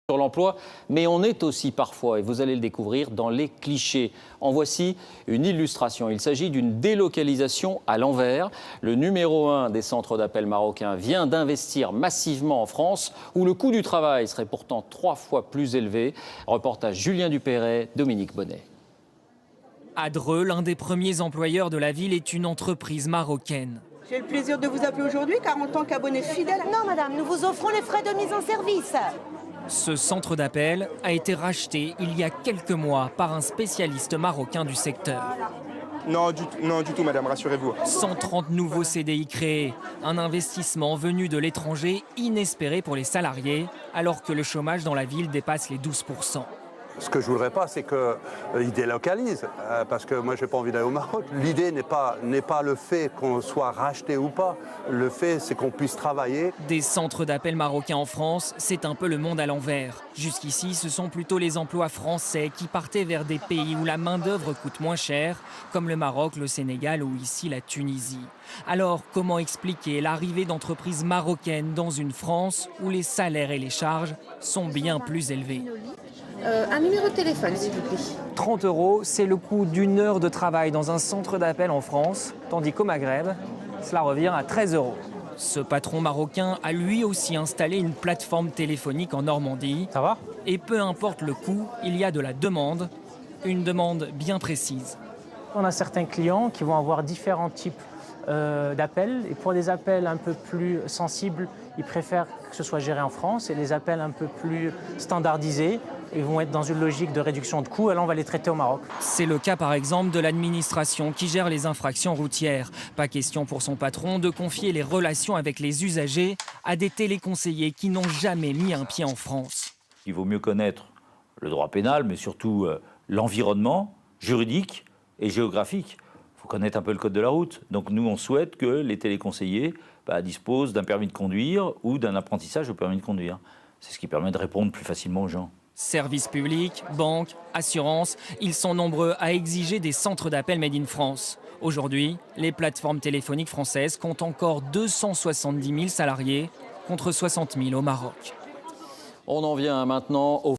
Sur l'emploi, mais on est aussi parfois, et vous allez le découvrir, dans les clichés. En voici une illustration. Il s'agit d'une délocalisation à l'envers. Le numéro 1 des centres d'appel marocains vient d'investir massivement en France, où le coût du travail serait pourtant 3 fois plus élevé. Reportage Julien Dupéret, Dominique Bonnet. À Dreux, l'un des premiers employeurs de la ville est une entreprise marocaine. J'ai le plaisir de vous appeler aujourd'hui car en tant qu'abonné fidèle... Non madame, nous vous offrons les frais de mise en service. Ce centre d'appel a été racheté il y a quelques mois par un spécialiste marocain du secteur. Non, du tout, madame, rassurez-vous. 130 nouveaux CDI créés, un investissement venu de l'étranger inespéré pour les salariés, alors que le chômage dans la ville dépasse les 12%. Ce que je voudrais pas, c'est qu'ils délocalisent, parce que moi, j'ai pas envie d'aller au Maroc. L'idée n'est pas le fait qu'on soit racheté ou pas. Le fait, c'est qu'on puisse travailler. Des centres d'appel marocains en France, c'est un peu le monde à l'envers. Jusqu'ici, ce sont plutôt les emplois français qui partaient vers des pays où la main-d'œuvre coûte moins cher, comme le Maroc, le Sénégal ou ici la Tunisie. Alors, comment expliquer l'arrivée d'entreprises marocaines dans une France où les salaires et les charges sont bien plus élevés? Un numéro de téléphone, s'il vous plaît. 30 €, c'est le coût d'une heure de travail dans un centre d'appel en France, tandis qu'au Maghreb, cela revient à 13 €. Ce patron marocain a lui aussi installé une plateforme téléphonique en Normandie. Ça va? Et peu importe le coût, il y a de la demande, une demande bien précise. On a certains clients qui vont avoir différents types d'appels. Et pour des appels un peu plus sensibles, ils préfèrent que ce soit géré en France. Et les appels un peu plus standardisés, ils vont être dans une logique de réduction de coûts. Alors on va les traiter au Maroc. C'est le cas par exemple de l'administration qui gère les infractions routières. Pas question pour son patron de confier les relations avec les usagers à des téléconseillers qui n'ont jamais mis un pied en France. Il vaut mieux connaître le droit pénal, mais surtout l'environnement juridique et géographique. Il faut connaître un peu le code de la route. Donc nous, on souhaite que les téléconseillers disposent d'un permis de conduire ou d'un apprentissage au permis de conduire. C'est ce qui permet de répondre plus facilement aux gens. Services publics, banques, assurances, ils sont nombreux à exiger des centres d'appel Made in France. Aujourd'hui, les plateformes téléphoniques françaises comptent encore 270 000 salariés contre 60 000 au Maroc. On en vient maintenant au